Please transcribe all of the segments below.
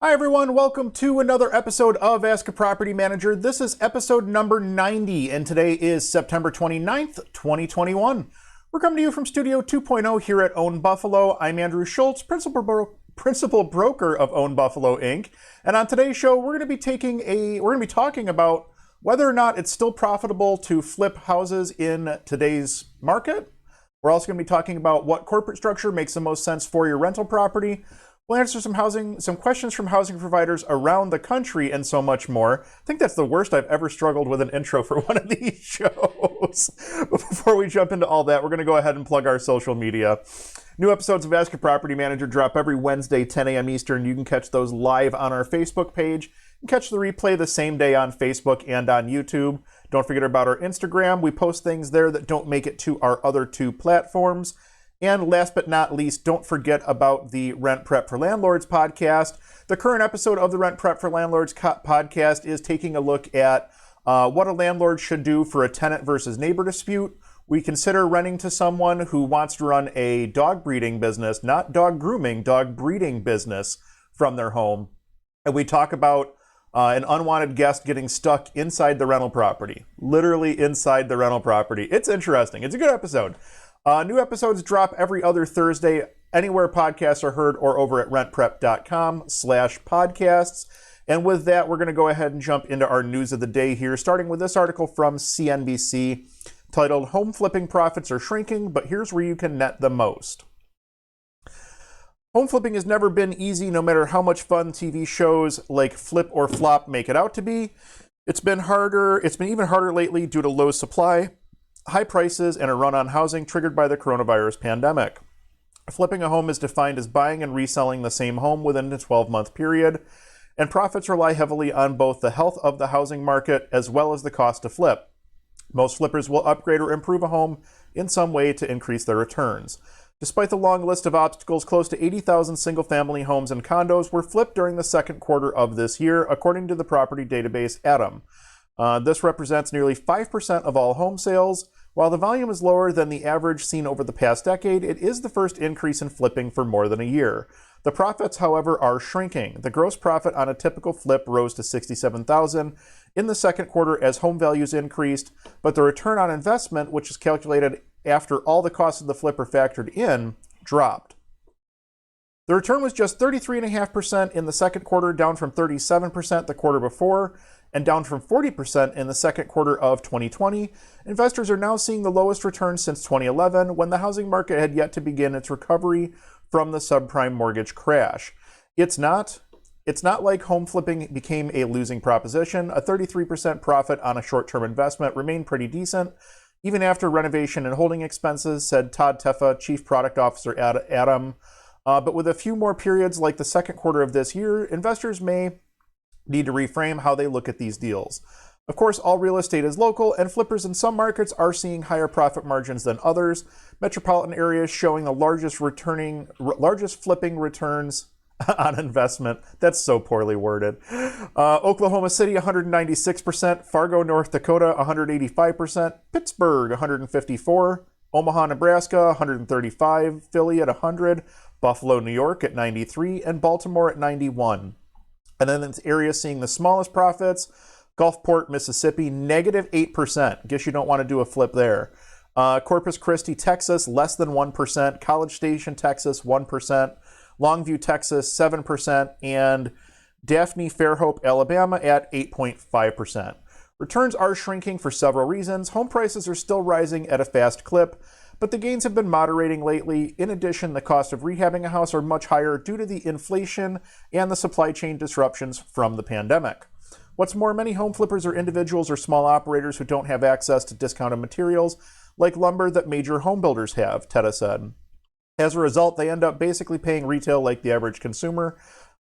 Hi everyone, welcome to another episode of Ask a Property Manager. This is episode number 90 and today is September 29th, 2021. We're coming to you from Studio 2.0 here at Own Buffalo. I'm Andrew Schultz, principal broker of Own Buffalo Inc. And on today's show, we're going to be talking about whether or not it's still profitable to flip houses in today's market. We're also going to be talking about what corporate structure makes the most sense for your rental property. We'll answer some questions from housing providers around the country and so much more. I think that's the worst I've ever struggled with an intro for one of these shows. But before we jump into all that, we're going to go ahead and plug our social media. New episodes of Ask Your Property Manager drop every Wednesday, 10 a.m. Eastern. You can catch those live on our Facebook page and catch the replay the same day on Facebook and on YouTube. Don't forget about our Instagram. We post things there that don't make it to our other two platforms. And last but not least, don't forget about the Rent Prep for Landlords podcast. The current episode of the Rent Prep for Landlords podcast is taking a look at what a landlord should do for a tenant versus neighbor dispute. We consider renting to someone who wants to run a dog breeding business, not dog grooming, dog breeding business from their home. And we talk about an unwanted guest getting stuck inside the rental property, literally inside the rental property. It's interesting. It's a good episode. New episodes drop every other Thursday, anywhere podcasts are heard or over at rentprep.com/podcasts. And with that, we're going to go ahead and jump into our news of the day here, starting with this article from CNBC titled Home Flipping Profits Are Shrinking, but Here's Where You Can Net the Most. Home flipping has never been easy, no matter how much fun TV shows like Flip or Flop make it out to be. It's been even harder lately due to low supply, high prices, and a run on housing triggered by the coronavirus pandemic. Flipping a home is defined as buying and reselling the same home within a 12-month period, and profits rely heavily on both the health of the housing market as well as the cost to flip. Most flippers will upgrade or improve a home in some way to increase their returns. Despite the long list of obstacles, close to 80,000 single-family homes and condos were flipped during the second quarter of this year, according to the property database Atom. This represents nearly 5% of all home sales. While the volume is lower than the average seen over the past decade, it is the first increase in flipping for more than a year. The profits, however, are shrinking. The gross profit on a typical flip rose to $67,000 in the second quarter as home values increased, but the return on investment, which is calculated after all the costs of the flip are factored in, dropped. The return was just 33.5% in the second quarter, down from 37% the quarter before, and down from 40% in the second quarter of 2020. Investors are now seeing the lowest return since 2011, when the housing market had yet to begin its recovery from the subprime mortgage crash. It's not like home flipping became a losing proposition. A 33% profit on a short-term investment remained pretty decent, even after renovation and holding expenses, said Todd Teffa, Chief Product Officer at Atom. But with a few more periods like the second quarter of this year, investors may need to reframe how they look at these deals. Of course, all real estate is local, and flippers in some markets are seeing higher profit margins than others. Metropolitan areas showing the largest flipping returns on investment. That's so poorly worded. Oklahoma City, 196%. Fargo, North Dakota, 185%. Pittsburgh, 154%. Omaha, Nebraska, 135%. Philly at 100%. Buffalo, New York at 93%. And Baltimore at 91%. And then the area seeing the smallest profits, Gulfport, Mississippi, negative 8%. Guess you don't want to do a flip there. Corpus Christi, Texas, less than 1%. College Station, Texas, 1%. Longview, Texas, 7%. And Daphne Fairhope, Alabama at 8.5%. Returns are shrinking for several reasons. Home prices are still rising at a fast clip, but the gains have been moderating lately. In addition, the cost of rehabbing a house are much higher due to the inflation and the supply chain disruptions from the pandemic. What's more, many home flippers are individuals or small operators who don't have access to discounted materials like lumber that major home builders have, Teta said. As a result, they end up basically paying retail like the average consumer.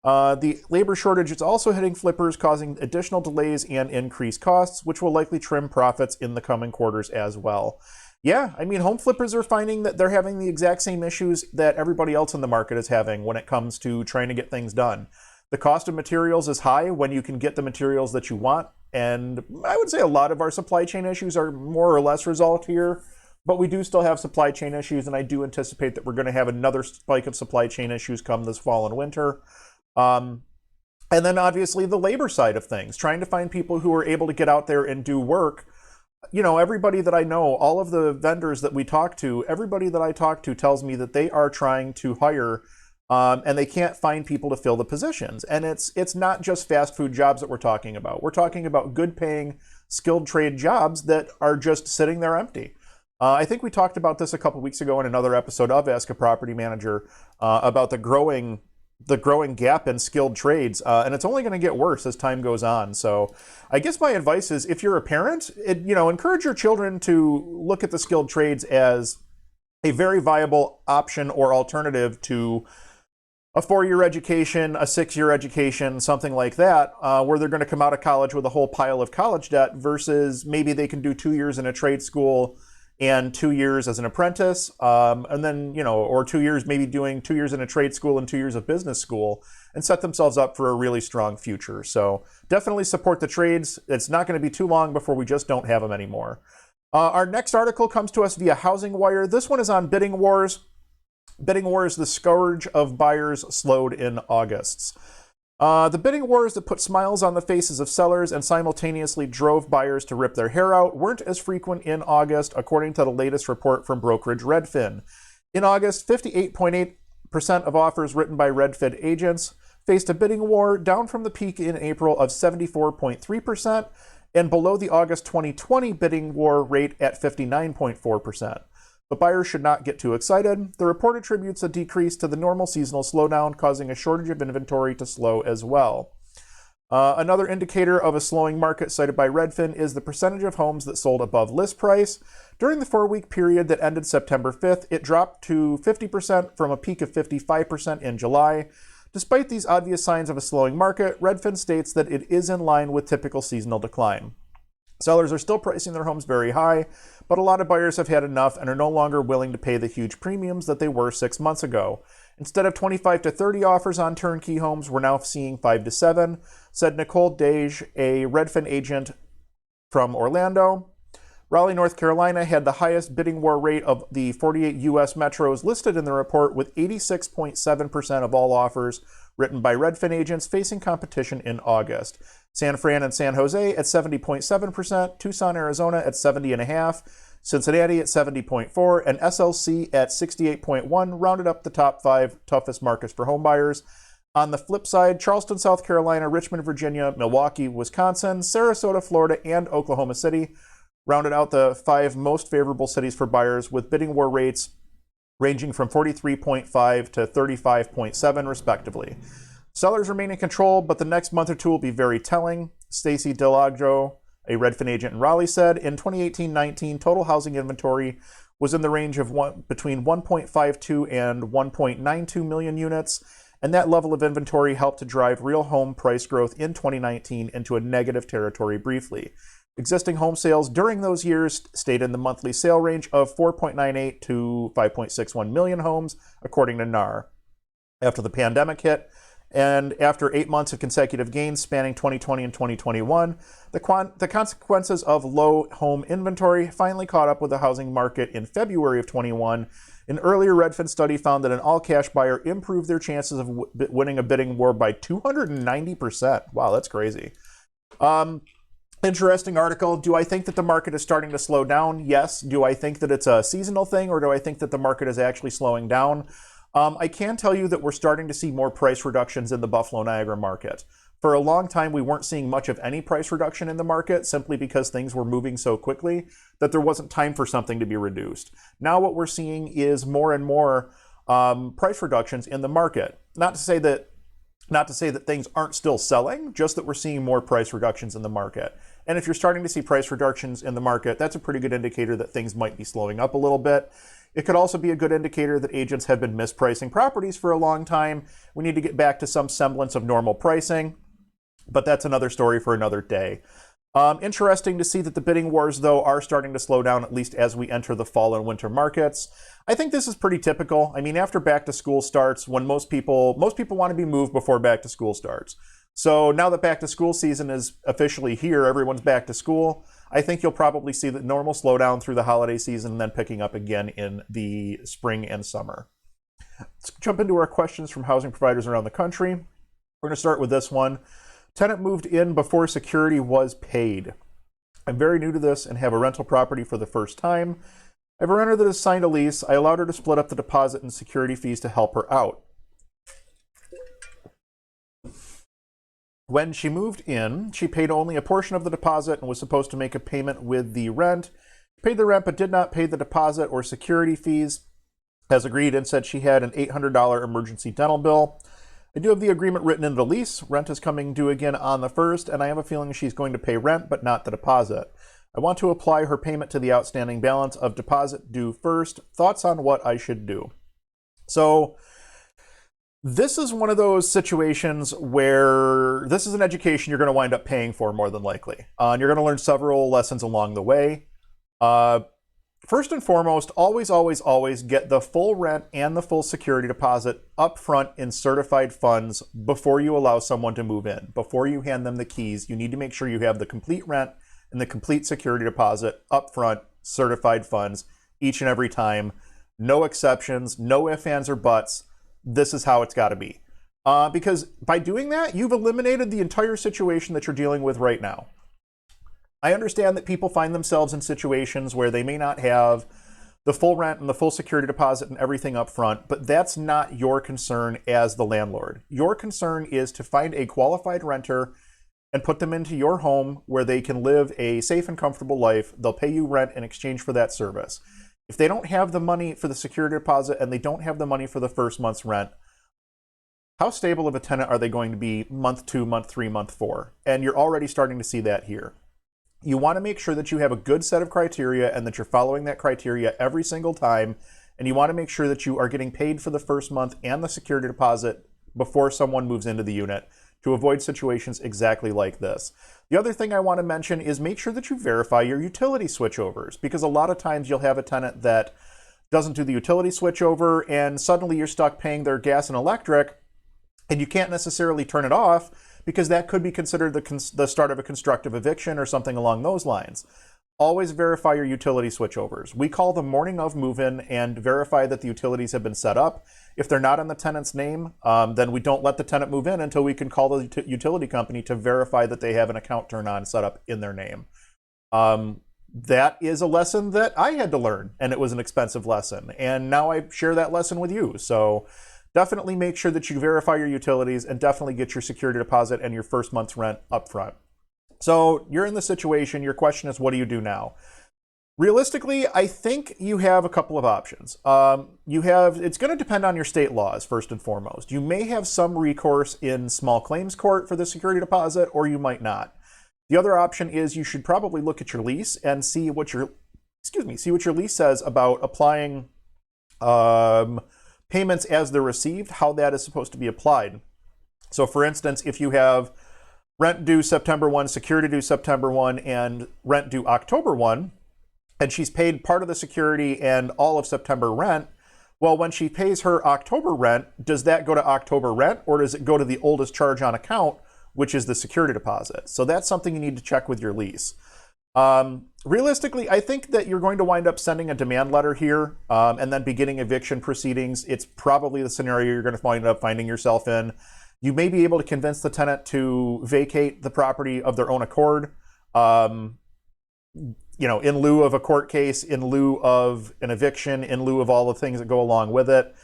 The labor shortage is also hitting flippers, causing additional delays and increased costs, which will likely trim profits in the coming quarters as well. Yeah, I mean, home flippers are finding that they're having the exact same issues that everybody else in the market is having when it comes to trying to get things done. The cost of materials is high when you can get the materials that you want, and I would say a lot of our supply chain issues are more or less resolved here, but we do still have supply chain issues, and I do anticipate that we're going to have another spike of supply chain issues come this fall and winter. And then obviously the labor side of things, trying to find people who are able to get out there and do work. You know, everybody that I know, all of the vendors that we talk to, everybody that I talk to tells me that they are trying to hire and they can't find people to fill the positions. And it's not just fast food jobs that we're talking about. We're talking about good paying, skilled trade jobs that are just sitting there empty. I think we talked about this a couple weeks ago in another episode of Ask a Property Manager about the growing gap in skilled trades, and it's only going to get worse as time goes on. So I guess my advice is, if you're a parent, encourage your children to look at the skilled trades as a very viable option or alternative to a 4-year education, a 6-year education, something like that, where they're going to come out of college with a whole pile of college debt, versus maybe they can do 2 years in a trade school and 2 years as an apprentice, and then, or 2 years, maybe doing 2 years in a trade school and 2 years of business school, and set themselves up for a really strong future. So definitely support the trades. It's not going to be too long before we just don't have them anymore. Our next article comes to us via Housing Wire. This one is on bidding wars. Bidding wars, the scourge of buyers slowed in August. The bidding wars that put smiles on the faces of sellers and simultaneously drove buyers to rip their hair out weren't as frequent in August, according to the latest report from brokerage Redfin. In August, 58.8% of offers written by Redfin agents faced a bidding war, down from the peak in April of 74.3% and below the August 2020 bidding war rate at 59.4%. But buyers should not get too excited. The report attributes a decrease to the normal seasonal slowdown, causing a shortage of inventory to slow as well. Another indicator of a slowing market cited by Redfin is the percentage of homes that sold above list price. During the 4-week period that ended September 5th, it dropped to 50% from a peak of 55% in July. Despite these obvious signs of a slowing market, Redfin states that it is in line with typical seasonal decline. Sellers are still pricing their homes very high, but a lot of buyers have had enough and are no longer willing to pay the huge premiums that they were 6 months ago. Instead of 25 to 30 offers on turnkey homes, we're now seeing 5 to 7, said Nicole Dage, a Redfin agent from Orlando. Raleigh, North Carolina had the highest bidding war rate of the 48 U.S. metros listed in the report, with 86.7% of all offers written by Redfin agents facing competition in August. San Fran and San Jose at 70.7%, Tucson, Arizona at 70.5%, Cincinnati at 70.4%, and SLC at 68.1% rounded up the top 5 toughest markets for homebuyers. On the flip side, Charleston, South Carolina, Richmond, Virginia, Milwaukee, Wisconsin, Sarasota, Florida, and Oklahoma City rounded out the 5 most favorable cities for buyers, with bidding war rates ranging from 43.5 to 35.7 respectively. Sellers remain in control, but the next month or two will be very telling. Stacy Delagio, a Redfin agent in Raleigh, said in 2018-19, total housing inventory was in the range of between 1.52 and 1.92 million units, and that level of inventory helped to drive real home price growth in 2019 into a negative territory briefly. Existing home sales during those years stayed in the monthly sale range of 4.98 to 5.61 million homes, according to NAR. After the pandemic hit, and after 8 months of consecutive gains spanning 2020 and 2021, the consequences of low home inventory finally caught up with the housing market in February of 21. An earlier Redfin study found that an all-cash buyer improved their chances of winning a bidding war by 290%. Wow, that's crazy. Interesting article. Do I think that the market is starting to slow down? Yes. Do I think that it's a seasonal thing, or do I think that the market is actually slowing down? I can tell you that we're starting to see more price reductions in the Buffalo Niagara market. For a long time, we weren't seeing much of any price reduction in the market, simply because things were moving so quickly that there wasn't time for something to be reduced. Now what we're seeing is more and more price reductions in the market. Not to say that things aren't still selling, just that we're seeing more price reductions in the market. And if you're starting to see price reductions in the market, that's a pretty good indicator that things might be slowing up a little bit. It could also be a good indicator that agents have been mispricing properties for a long time. We need to get back to some semblance of normal pricing, but that's another story for another day. Interesting to see that the bidding wars, though, are starting to slow down, at least as we enter the fall and winter markets. I think this is pretty typical. I mean, after back to school starts, when most people want to be moved before back to school starts. So now that back to school season is officially here, everyone's back to school, I think you'll probably see the normal slowdown through the holiday season and then picking up again in the spring and summer. Let's jump into our questions from housing providers around the country. We're going to start with this one. Tenant moved in before security was paid. I'm very new to this and have a rental property for the first time. I have a renter that has signed a lease. I allowed her to split up the deposit and security fees to help her out. When she moved in, she paid only a portion of the deposit and was supposed to make a payment with the rent. She paid the rent but did not pay the deposit or security fees as agreed, and said she had an $800 emergency dental bill. I do have the agreement written in the lease. Rent is coming due again on the 1st, and I have a feeling she's going to pay rent but not the deposit. I want to apply her payment to the outstanding balance of deposit due first. Thoughts on what I should do? So this is one of those situations where this is an education you're going to wind up paying for more than likely. And you're going to learn several lessons along the way. First and foremost, always, always, always get the full rent and the full security deposit up front in certified funds before you allow someone to move in. Before you hand them the keys, you need to make sure you have the complete rent and the complete security deposit up front, certified funds, each and every time. No exceptions, no ifs, ands, or buts. This is how it's got to be. Because by doing that, you've eliminated the entire situation that you're dealing with right now. I understand that people find themselves in situations where they may not have the full rent and the full security deposit and everything up front, but that's not your concern as the landlord. Your concern is to find a qualified renter and put them into your home where they can live a safe and comfortable life. They'll pay you rent in exchange for that service. If they don't have the money for the security deposit and they don't have the money for the first month's rent, how stable of a tenant are they going to be month 2, month 3, month 4? And you're already starting to see that here. You want to make sure that you have a good set of criteria and that you're following that criteria every single time. And you want to make sure that you are getting paid for the first month and the security deposit before someone moves into the unit to avoid situations exactly like this. The other thing I want to mention is make sure that you verify your utility switchovers, because a lot of times you'll have a tenant that doesn't do the utility switchover and suddenly you're stuck paying their gas and electric and you can't necessarily turn it off, because that could be considered the start of a constructive eviction or something along those lines. Always verify your utility switchovers. We call the morning of move-in and verify that the utilities have been set up. If they're not in the tenant's name, then we don't let the tenant move in until we can call the utility company to verify that they have an account turned on set up in their name. That is a lesson that I had to learn, and it was an expensive lesson. And now I share that lesson with you. So definitely make sure that you verify your utilities and definitely get your security deposit and your first month's rent up front. So you're in the situation. Your question is, what do you do now? Realistically, I think you have a couple of options. It's going to depend on your state laws, first and foremost. You may have some recourse in small claims court for the security deposit, or you might not. The other option is you should probably look at your lease and see what your lease says about applying payments as they're received, how that is supposed to be applied. So for instance, if you have rent due September 1, security due September 1, and rent due October 1, and she's paid part of the security and all of September rent, well, when she pays her October rent, does that go to October rent, or does it go to the oldest charge on account, which is the security deposit? So that's something you need to check with your lease. Realistically, I think that you're going to wind up sending a demand letter here and then beginning eviction proceedings. It's probably the scenario you're going to wind up finding yourself in. You may be able to convince the tenant to vacate the property of their own accord, in lieu of a court case, in lieu of an eviction, in lieu of all the things that go along with it.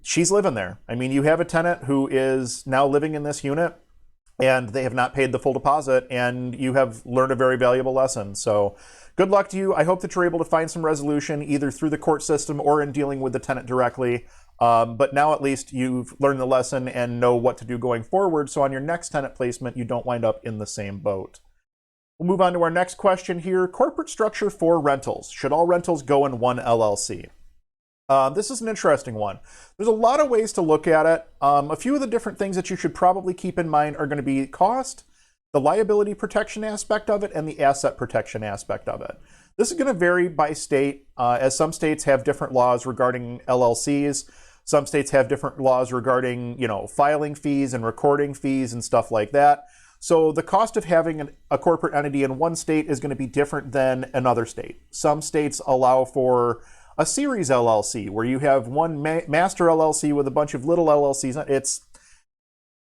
She's living there. I mean, you have a tenant who is now living in this unit, and they have not paid the full deposit, and you have learned a very valuable lesson. So good luck to you. I hope that you're able to find some resolution either through the court system or in dealing with the tenant directly. But now at least you've learned the lesson and know what to do going forward, so on your next tenant placement, you don't wind up in the same boat. We'll move on to our next question here. Corporate structure for rentals. Should all rentals go in one LLC? This is an interesting one. There's a lot of ways to look at it. A few of the different things that you should probably keep in mind are going to be cost, the liability protection aspect of it, and the asset protection aspect of it. This is going to vary by state, as some states have different laws regarding LLCs. Some states have different laws regarding, filing fees and recording fees and stuff like that. So the cost of having a corporate entity in one state is going to be different than another state. Some states allow for a series LLC where you have one master LLC with a bunch of little LLCs.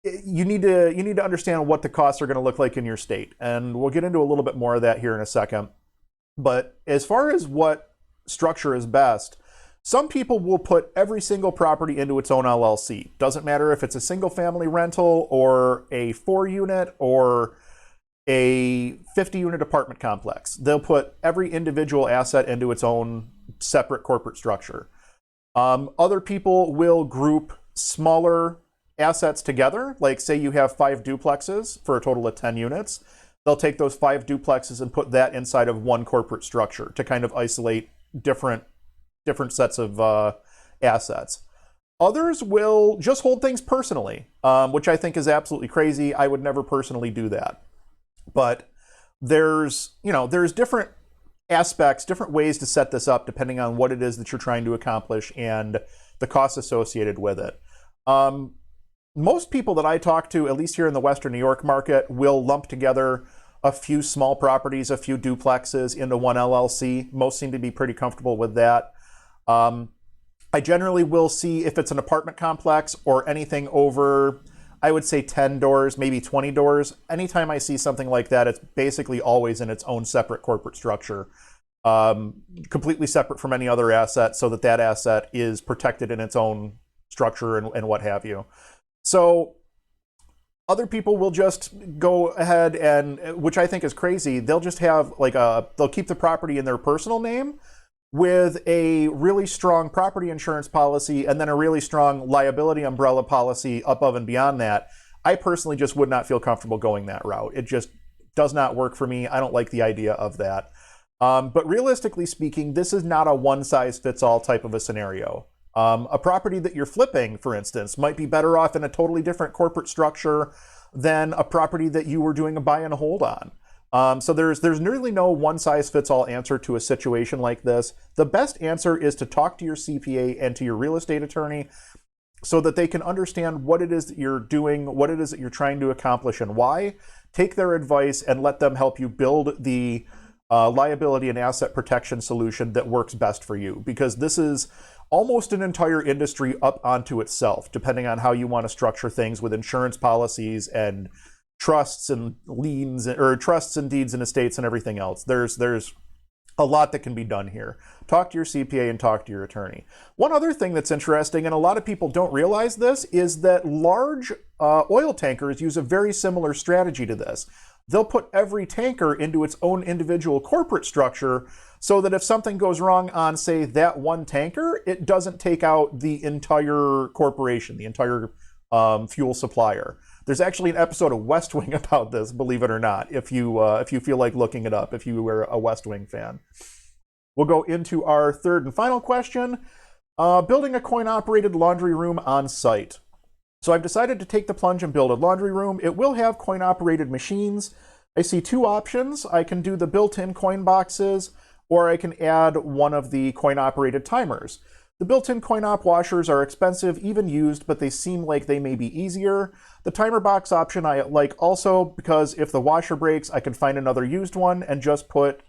you need to understand what the costs are going to look like in your state, and we'll get into a little bit more of that here in a second. But as far as what structure is best, some people will put every single property into its own LLC. Doesn't matter if it's a single family rental or a 4-unit or a 50-unit apartment complex. They'll put every individual asset into its own separate corporate structure. Other people will group smaller assets together, like say you have 5 duplexes for a total of 10 units. They'll take those 5 duplexes and put that inside of one corporate structure to kind of isolate different sets of assets. Others will just hold things personally, which I think is absolutely crazy. I would never personally do that. But there's different aspects, different ways to set this up depending on what it is that you're trying to accomplish and the costs associated with it. Most people that I talk to, at least here in the Western New York market, will lump together a few small properties, a few duplexes into one LLC. Most seem to be pretty comfortable with that. I generally will see if it's an apartment complex or anything over, I would say 10 doors, maybe 20 doors. Anytime I see something like that, it's basically always in its own separate corporate structure, completely separate from any other asset, so that that asset is protected in its own structure and what have you. So other people will just go ahead and, which I think is crazy, they'll just have they'll keep the property in their personal name with a really strong property insurance policy and then a really strong liability umbrella policy above and beyond that. I personally just would not feel comfortable going that route. It just does not work for me. I don't like the idea of that. But realistically speaking, this is not a one-size-fits-all type of a scenario. A property that you're flipping, for instance, might be better off in a totally different corporate structure than a property that you were doing a buy and hold on. So there's nearly no one-size-fits-all answer to a situation like this. The best answer is to talk to your CPA and to your real estate attorney so that they can understand what it is that you're doing, what it is that you're trying to accomplish, and why. Take their advice and let them help you build the liability and asset protection solution that works best for you, because this is almost an entire industry up onto itself, depending on how you want to structure things with insurance policies and trusts and liens, or trusts and deeds and estates and everything else. There's a lot that can be done here. Talk to your CPA and talk to your attorney. One other thing that's interesting, and a lot of people don't realize this, is that large oil tankers use a very similar strategy to this. They'll put every tanker into its own individual corporate structure so that if something goes wrong on, say, that one tanker, it doesn't take out the entire corporation, the entire fuel supplier. There's actually an episode of West Wing about this, believe it or not, if you feel like looking it up, if you were a West Wing fan. We'll go into our third and final question, building a coin-operated laundry room on site. So I've decided to take the plunge and build a laundry room. It will have coin-operated machines. I see 2 options. I can do the built-in coin boxes, or I can add one of the coin-operated timers. The built-in coin-op washers are expensive, even used, but they seem like they may be easier. The timer box option I like also, because if the washer breaks, I can find another used one and just put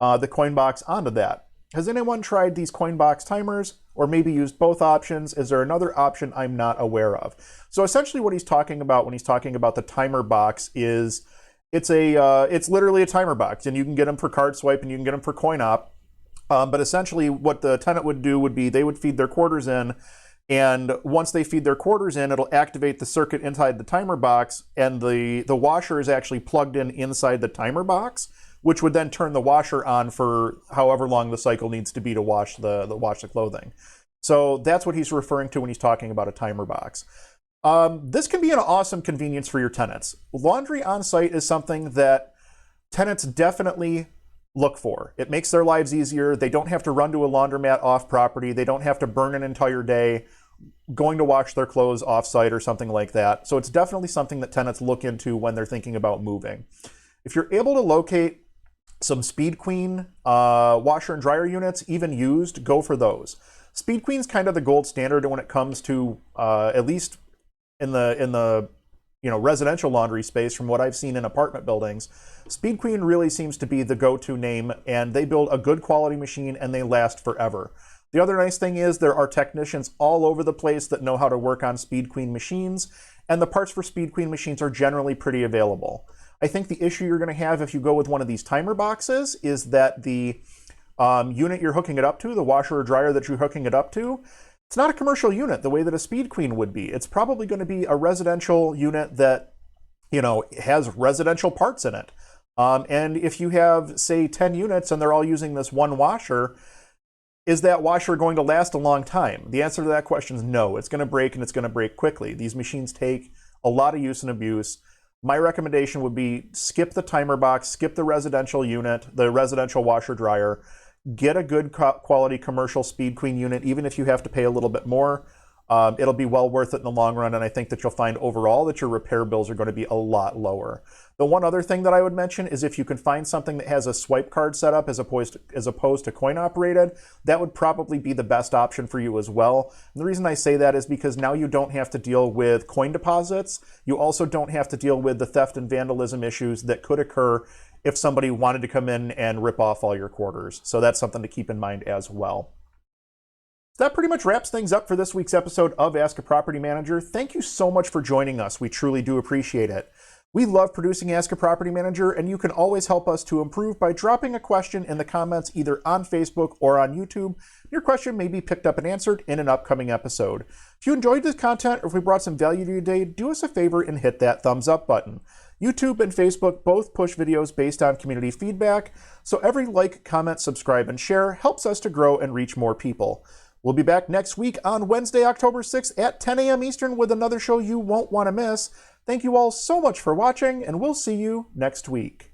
the coin box onto that. Has anyone tried these coin box timers, or maybe used both options? Is there another option I'm not aware of? So essentially what he's talking about when he's talking about the timer box is it's literally a timer box, and you can get them for card swipe and you can get them for coin op. But essentially what the tenant would do would be they would feed their quarters in, and once they feed their quarters in, it'll activate the circuit inside the timer box, and the washer is actually plugged in inside the timer box, which would then turn the washer on for however long the cycle needs to be to wash the clothing. So that's what he's referring to when he's talking about a timer box. This can be an awesome convenience for your tenants. Laundry on site is something that tenants definitely look for. It makes their lives easier. They don't have to run to a laundromat off property. They don't have to burn an entire day going to wash their clothes off site or something like that. So it's definitely something that tenants look into when they're thinking about moving. If you're able to locate some Speed Queen washer and dryer units, even used, go for those. Speed Queen's kind of the gold standard when it comes to at least in the residential laundry space. From what I've seen in apartment buildings, Speed Queen really seems to be the go-to name, and they build a good quality machine and they last forever. The other nice thing is there are technicians all over the place that know how to work on Speed Queen machines, and the parts for Speed Queen machines are generally pretty available. I think the issue you're going to have if you go with one of these timer boxes is that the unit you're hooking it up to, the washer or dryer that you're hooking it up to, it's not a commercial unit the way that a Speed Queen would be. It's probably going to be a residential unit that, you know, has residential parts in it. And if you have, say, 10 units and they're all using this one washer, is that washer going to last a long time? The answer to that question is no. It's going to break, and it's going to break quickly. These machines take a lot of use and abuse. My recommendation would be skip the timer box, skip the residential unit, the residential washer dryer, get a good quality commercial Speed Queen unit, even if you have to pay a little bit more. It'll be well worth it in the long run, and I think that you'll find overall that your repair bills are going to be a lot lower. The one other thing that I would mention is if you can find something that has a swipe card setup as opposed to coin operated, that would probably be the best option for you as well. And the reason I say that is because now you don't have to deal with coin deposits. You also don't have to deal with the theft and vandalism issues that could occur if somebody wanted to come in and rip off all your quarters. So that's something to keep in mind as well. That pretty much wraps things up for this week's episode of Ask a Property Manager. Thank you so much for joining us. We truly do appreciate it. We love producing Ask a Property Manager, and you can always help us to improve by dropping a question in the comments either on Facebook or on YouTube. Your question may be picked up and answered in an upcoming episode. If you enjoyed this content or if we brought some value to you today, do us a favor and hit that thumbs up button. YouTube and Facebook both push videos based on community feedback, so every like, comment, subscribe, and share helps us to grow and reach more people. We'll be back next week on Wednesday, October 6th at 10 a.m. Eastern with another show you won't want to miss. Thank you all so much for watching, and we'll see you next week.